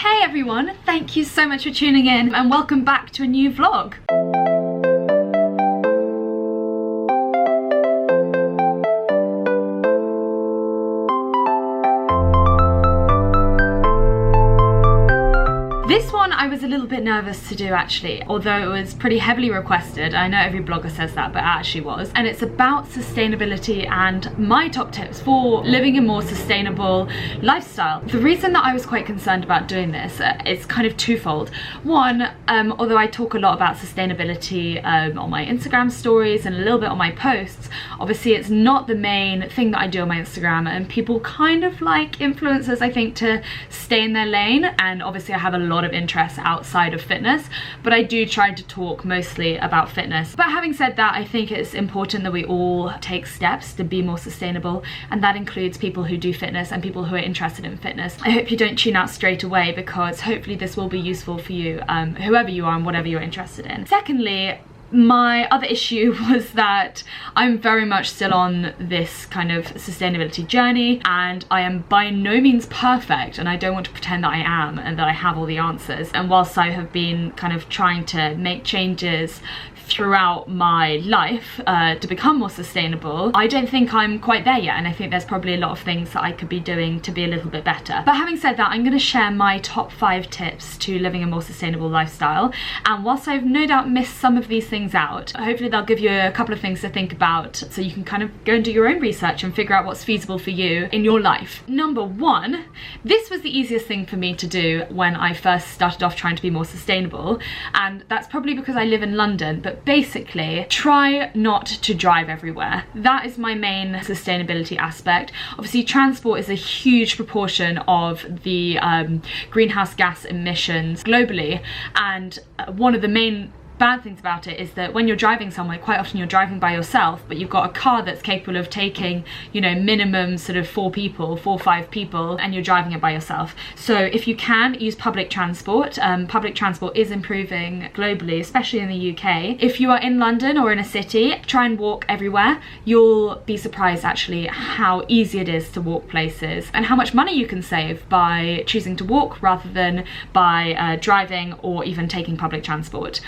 Hey everyone, thank you so much for tuning in and welcome back to a new vlog. This one I was a little bit nervous to do actually, although it was pretty heavily requested. I know every blogger says that, but it actually was. And it's about sustainability and my top tips for living a more sustainable lifestyle. The reason that I was quite concerned about doing this is kind of twofold. One, although I talk a lot about sustainability on my Instagram stories and a little bit on my posts, obviously it's not the main thing that I do on my Instagram, and people kind of like influencers, I think, to stay in their lane, and obviously I have a lot of interests outside of fitness, but I do try to talk mostly about fitness. But having said that, I think it's important that we all take steps to be more sustainable, and that includes people who do fitness and people who are interested in fitness. I hope you don't tune out straight away, because hopefully this will be useful for you, whoever you are and whatever you're interested in. Secondly, my other issue was that I'm very much still on this kind of sustainability journey, and I am by no means perfect, and I don't want to pretend that I am and that I have all the answers. And whilst I have been kind of trying to make changes throughout my life to become more sustainable, I don't think I'm quite there yet, and I think there's probably a lot of things that I could be doing to be a little bit better. But having said that, I'm going to share my top 5 tips to living a more sustainable lifestyle, and whilst I've no doubt missed some of these things out, hopefully they'll give you a couple of things to think about so you can kind of go and do your own research and figure out what's feasible for you in your life. Number 1, this was the easiest thing for me to do when I first started off trying to be more sustainable, and that's probably because I live in London, but basically try not to drive everywhere. That is my main sustainability aspect. Obviously transport is a huge proportion of the greenhouse gas emissions globally, and one of the main bad things about it is that when you're driving somewhere, quite often you're driving by yourself, but you've got a car that's capable of taking, you know, minimum sort of 4 or 5 people, and you're driving it by yourself. So if you can, use public transport. Public transport is improving globally, especially in the UK. If you are in London or in a city, try and walk everywhere. You'll be surprised actually how easy it is to walk places and how much money you can save by choosing to walk rather than by driving or even taking public transport.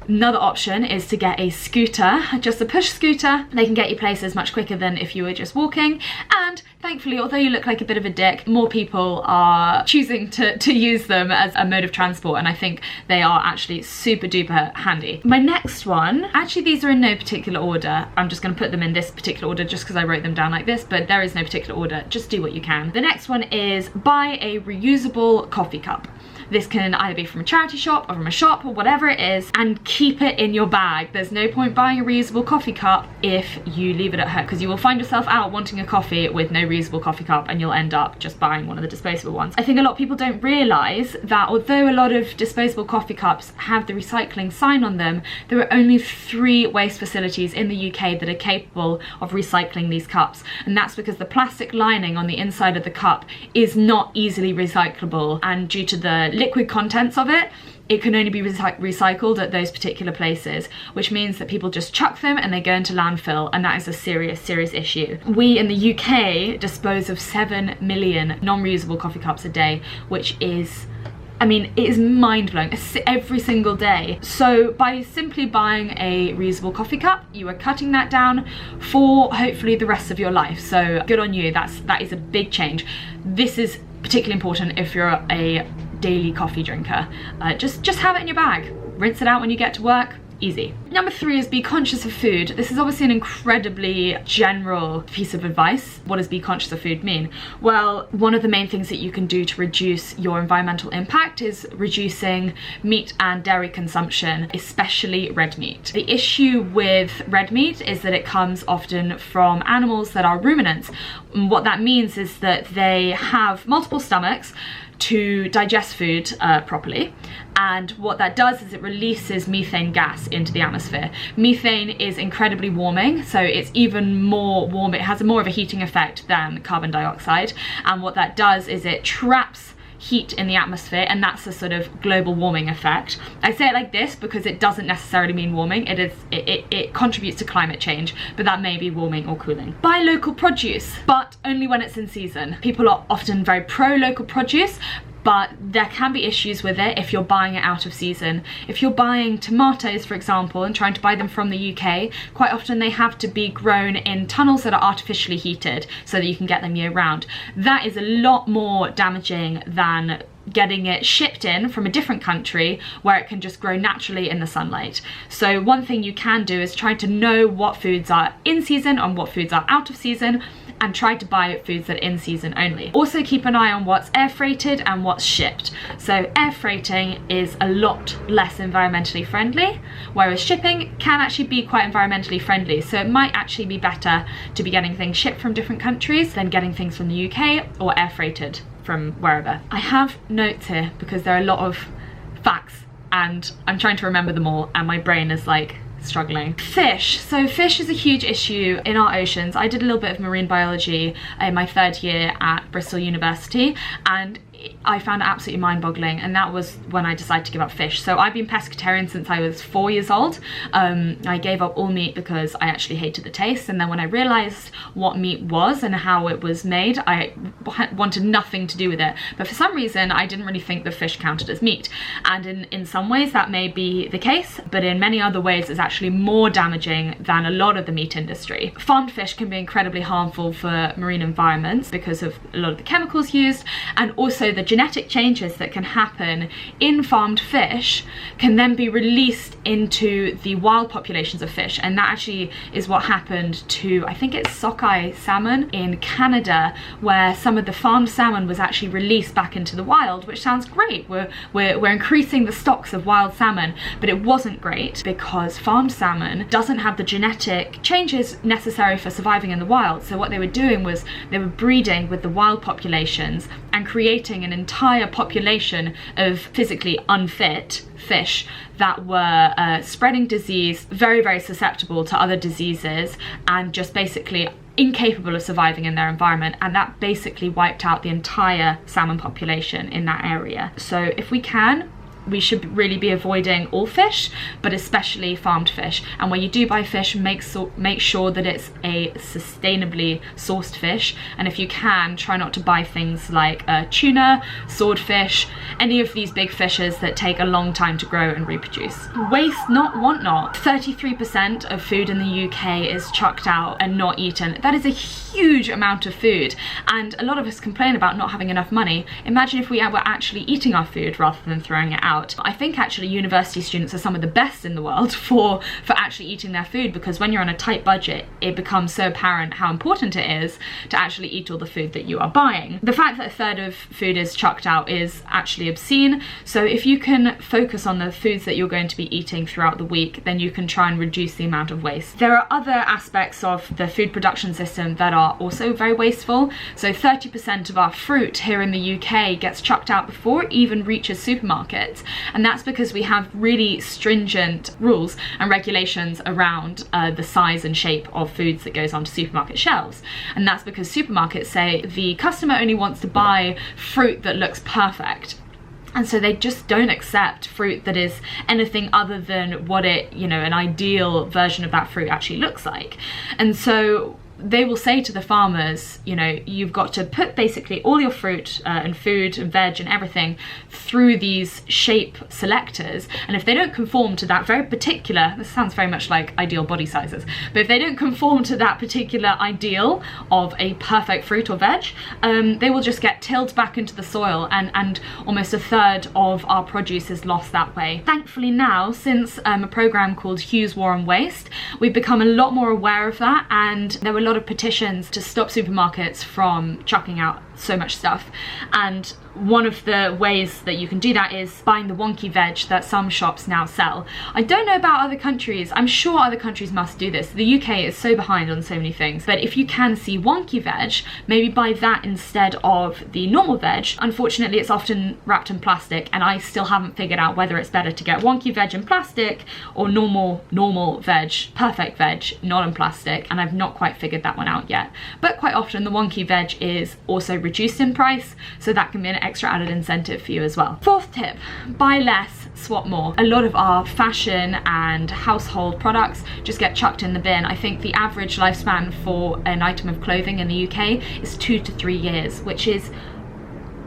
Another option is to get a scooter, just a push scooter. They can get you places much quicker than if you were just walking, and thankfully, although you look like a bit of a dick, more people are choosing to use them as a mode of transport, and I think they are actually super duper handy. My next one, actually these are in no particular order, I'm just going to put them in this particular order just because I wrote them down like this, but there is no particular order, just do what you can. The next one is buy a reusable coffee cup. This can either be from a charity shop or from a shop or whatever it is, and keep it in your bag. There's no point buying a reusable coffee cup if you leave it at home, because you will find yourself out wanting a coffee with no reusable coffee cup and you'll end up just buying one of the disposable ones. I think a lot of people don't realise that although a lot of disposable coffee cups have the recycling sign on them, there are only 3 waste facilities in the UK that are capable of recycling these cups, and that's because the plastic lining on the inside of the cup is not easily recyclable, and due to the liquid contents of it, it can only be recycled at those particular places, which means that people just chuck them and they go into landfill, and that is a serious issue. We in the UK dispose of 7 million non-reusable coffee cups a day, which is, I mean, it is mind-blowing every single day. So by simply buying a reusable coffee cup, you are cutting that down for hopefully the rest of your life. So good on you, that is a big change. This is particularly important if you're a daily coffee drinker. Just have it in your bag, rinse it out when you get to work, easy. Number 3 is be conscious of food. This is obviously an incredibly general piece of advice. What does be conscious of food mean? Well, one of the main things that you can do to reduce your environmental impact is reducing meat and dairy consumption, especially red meat. The issue with red meat is that it comes often from animals that are ruminants. And what that means is that they have multiple stomachs to digest food properly, and what that does is it releases methane gas into the atmosphere. Methane is incredibly warming, so it's even more warm, it has more of a heating effect than carbon dioxide, and what that does is it traps heat in the atmosphere, and that's a sort of global warming effect. I say it like this because it doesn't necessarily mean warming. It contributes to climate change, but that may be warming or cooling. Buy local produce, but only when it's in season. People are often very pro local produce, but there can be issues with it if you're buying it out of season. If you're buying tomatoes, for example, and trying to buy them from the UK, quite often they have to be grown in tunnels that are artificially heated so that you can get them year round. That is a lot more damaging than getting it shipped in from a different country where it can just grow naturally in the sunlight. So one thing you can do is try to know what foods are in season and what foods are out of season, and try to buy foods that are in season only. Also keep an eye on what's air freighted and what's shipped. So air freighting is a lot less environmentally friendly, whereas shipping can actually be quite environmentally friendly. So it might actually be better to be getting things shipped from different countries than getting things from the UK or air freighted from wherever. I have notes here because there are a lot of facts and I'm trying to remember them all and my brain is like struggling. Fish. So fish is a huge issue in our oceans. I did a little bit of marine biology in my 3rd year at Bristol University, and I found it absolutely mind-boggling, and that was when I decided to give up fish. So I've been pescatarian since I was 4 years old. I gave up all meat because I actually hated the taste, and then when I realised what meat was and how it was made, I wanted nothing to do with it. But for some reason I didn't really think the fish counted as meat, and in some ways that may be the case, but in many other ways it's actually more damaging than a lot of the meat industry. Farmed fish can be incredibly harmful for marine environments because of a lot of the chemicals used, and also the genetic changes that can happen in farmed fish can then be released into the wild populations of fish, and that actually is what happened to, I think it's sockeye salmon in Canada, where some of the farmed salmon was actually released back into the wild, which sounds great. We're increasing the stocks of wild salmon, but it wasn't great because farmed salmon doesn't have the genetic changes necessary for surviving in the wild. So what they were doing was they were breeding with the wild populations and creating an entire population of physically unfit fish that were spreading disease, very, very susceptible to other diseases, and just basically incapable of surviving in their environment, and that basically wiped out the entire salmon population in that area. So if we can, we should really be avoiding all fish, but especially farmed fish. And when you do buy fish, make sure that it's a sustainably sourced fish. And if you can, try not to buy things like tuna, swordfish, any of these big fishes that take a long time to grow and reproduce. Waste not, want not. 33% of food in the UK is chucked out and not eaten. That is a huge amount of food, and a lot of us complain about not having enough money. Imagine if we were actually eating our food rather than throwing it out. I think actually university students are some of the best in the world for actually eating their food, because when you're on a tight budget, it becomes so apparent how important it is to actually eat all the food that you are buying. The fact that a third of food is chucked out is actually obscene, so if you can focus on the foods that you're going to be eating throughout the week, then you can try and reduce the amount of waste. There are other aspects of the food production system that are also very wasteful. So 30% of our fruit here in the UK gets chucked out before it even reaches supermarkets. And that's because we have really stringent rules and regulations around the size and shape of foods that goes onto supermarket shelves. And that's because supermarkets say the customer only wants to buy fruit that looks perfect. And so they just don't accept fruit that is anything other than what it, an ideal version of that fruit actually looks like. And so they will say to the farmers, you've got to put basically all your fruit and food and veg and everything through these shape selectors, and if they don't conform to that very particular, this sounds very much like ideal body sizes, but if they don't conform to that particular ideal of a perfect fruit or veg, they will just get tilled back into the soil, and almost a third of our produce is lost that way. Thankfully now, since a program called Hugh's War on Waste, we've become a lot more aware of that, and there were a lot of petitions to stop supermarkets from chucking out so much stuff. And one of the ways that you can do that is buying the wonky veg that some shops now sell. I don't know about other countries. I'm sure other countries must do this. The UK is so behind on so many things. But if you can see wonky veg, maybe buy that instead of the normal veg. Unfortunately, it's often wrapped in plastic, and I still haven't figured out whether it's better to get wonky veg in plastic or normal veg, perfect veg, not in plastic, and I've not quite figured that one out yet. But quite often the wonky veg is also reduced in price, so that can be an extra added incentive for you as well. Fourth tip, buy less, swap more. A lot of our fashion and household products just get chucked in the bin. I think the average lifespan for an item of clothing in the UK is 2 to 3 years, which is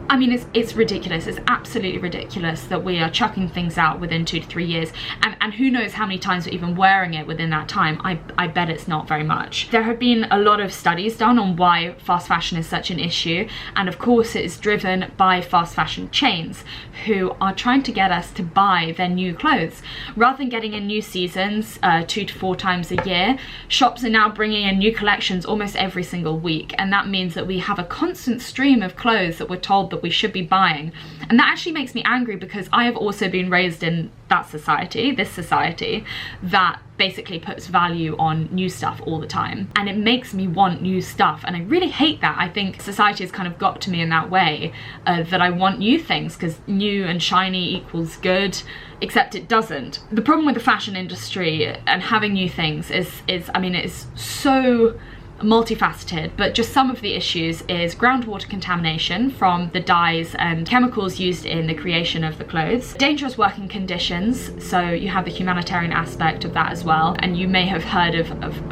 I mean, it's ridiculous. It's absolutely ridiculous that we are chucking things out within 2 to 3 years, and who knows how many times we're even wearing it within that time. I bet it's not very much. There have been a lot of studies done on why fast fashion is such an issue, and of course it is driven by fast fashion chains who are trying to get us to buy their new clothes. Rather than getting in new seasons 2 to 4 times a year, shops are now bringing in new collections almost every single week, and that means that we have a constant stream of clothes that we're told that we should be buying. And that actually makes me angry, because I have also been raised in that society, this society, that basically puts value on new stuff all the time, and it makes me want new stuff, and I really hate that. I think society has kind of got to me in that way, that I want new things because new and shiny equals good, except it doesn't. The problem with the fashion industry and having new things is I mean, it's so multifaceted, but just some of the issues is groundwater contamination from the dyes and chemicals used in the creation of the clothes, dangerous working conditions, so you have the humanitarian aspect of that as well, and you may have heard of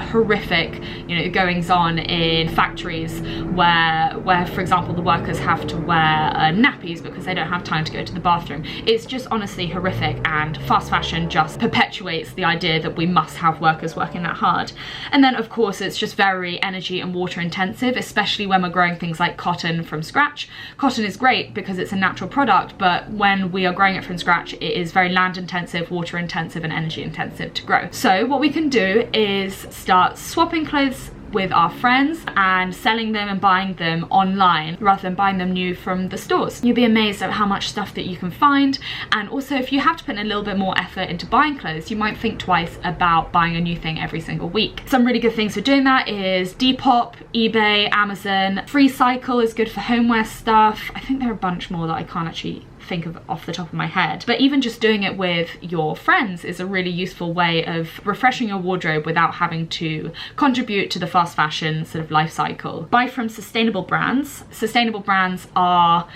horrific, you know, goings on in factories where for example the workers have to wear nappies because they don't have time to go to the bathroom. It's just honestly horrific, and fast fashion just perpetuates the idea that we must have workers working that hard. And then of course it's just very energy and water intensive, especially when we're growing things like cotton from scratch. Cotton is great because it's a natural product, but when we are growing it from scratch, it is very land intensive, water intensive, and energy intensive to grow. So what we can do is start swapping clothes with our friends and selling them and buying them online rather than buying them new from the stores. You'll be amazed at how much stuff that you can find, and also if you have to put in a little bit more effort into buying clothes, you might think twice about buying a new thing every single week. Some really good things for doing that is Depop, eBay, Amazon. FreeCycle is good for homeware stuff. I think there are a bunch more that I can't actually think of off the top of my head, but even just doing it with your friends is a really useful way of refreshing your wardrobe without having to contribute to the fast fashion sort of life cycle. Buy from sustainable brands. Sustainable brands are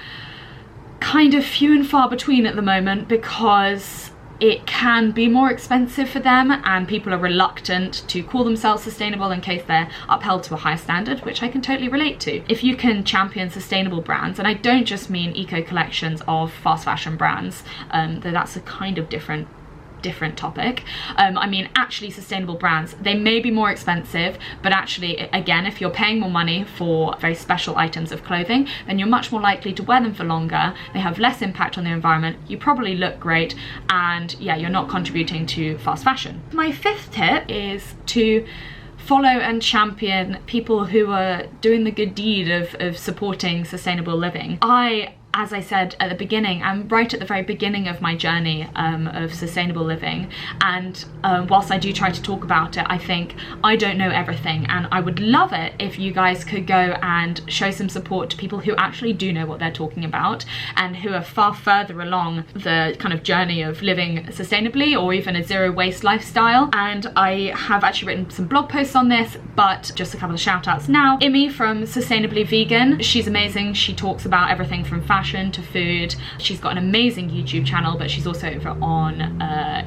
kind of few and far between at the moment because it can be more expensive for them, and people are reluctant to call themselves sustainable in case they're upheld to a higher standard, which I can totally relate to. If you can champion sustainable brands, and I don't just mean eco collections of fast fashion brands, though that's a kind of different topic. I mean actually sustainable brands, they may be more expensive, but actually again, if you're paying more money for very special items of clothing, then you're much more likely to wear them for longer, they have less impact on the environment, you probably look great, and yeah, you're not contributing to fast fashion. My 5th tip is to follow and champion people who are doing the good deed of supporting sustainable living. As I said at the beginning, I'm right at the very beginning of my journey of sustainable living, and whilst I do try to talk about it, I think I don't know everything, and I would love it if you guys could go and show some support to people who actually do know what they're talking about and who are far further along the kind of journey of living sustainably or even a zero waste lifestyle. And I have actually written some blog posts on this, but just a couple of shout outs now. Imi from Sustainably Vegan, she's amazing. She talks about everything from fashion to food. She's got an amazing YouTube channel, but she's also over on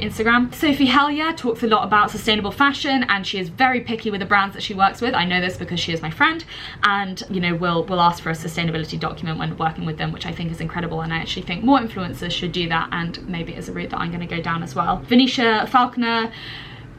Instagram. Sophie Hellier talks a lot about sustainable fashion, and she is very picky with the brands that she works with. I know this because she is my friend, and you know, we'll ask for a sustainability document when working with them, which I think is incredible, and I actually think more influencers should do that, and maybe it's a route that I'm going to go down as well. Venetia Falconer,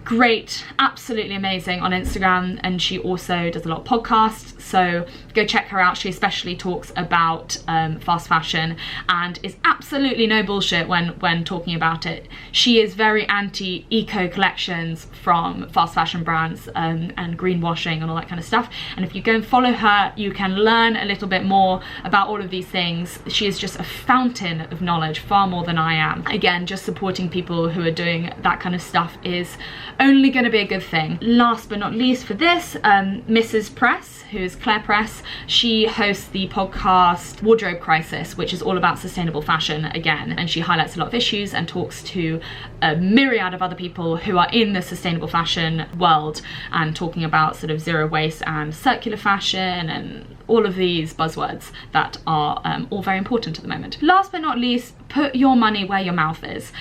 great, absolutely amazing on Instagram, and she also does a lot of podcasts, so go check her out. She especially talks about fast fashion and is absolutely no bullshit when talking about it. She is very anti eco collections from fast fashion brands and greenwashing and all that kind of stuff, and if you go and follow her, you can learn a little bit more about all of these things. She is just a fountain of knowledge, far more than I am. Again, just supporting people who are doing that kind of stuff is only going to be a good thing. Last but not least for this, Mrs. Press, who is Claire Press, she hosts the podcast Wardrobe Crisis, which is all about sustainable fashion again, and she highlights a lot of issues and talks to a myriad of other people who are in the sustainable fashion world and talking about sort of zero waste and circular fashion and all of these buzzwords that are all very important at the moment. Last but not least, put your money where your mouth is.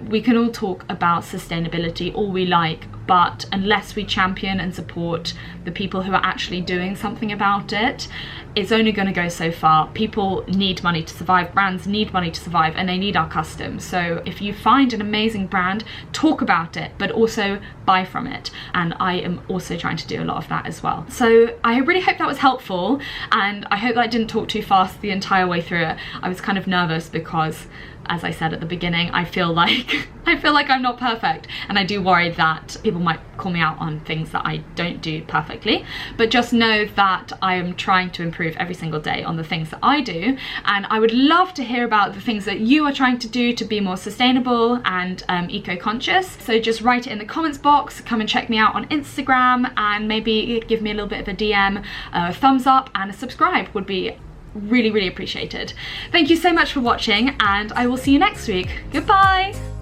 We can all talk about sustainability all we like, but unless we champion and support the people who are actually doing something about it, it's only going to go so far. People need money to survive, brands need money to survive, and they need our customs. So if you find an amazing brand, talk about it, but also buy from it. And I am also trying to do a lot of that as well. So I really hope that was helpful, and I hope that I didn't talk too fast the entire way through it. I was kind of nervous because, as I said at the beginning, I feel like I'm not perfect, and I do worry that people might call me out on things that I don't do perfectly. But just know that I am trying to improve every single day on the things that I do, and I would love to hear about the things that you are trying to do to be more sustainable and eco-conscious. So just write it in the comments box, come and check me out on Instagram, and maybe give me a little bit of a DM. A thumbs up and a subscribe would be really, really appreciated. Thank you so much for watching, and I will see you next week. Goodbye!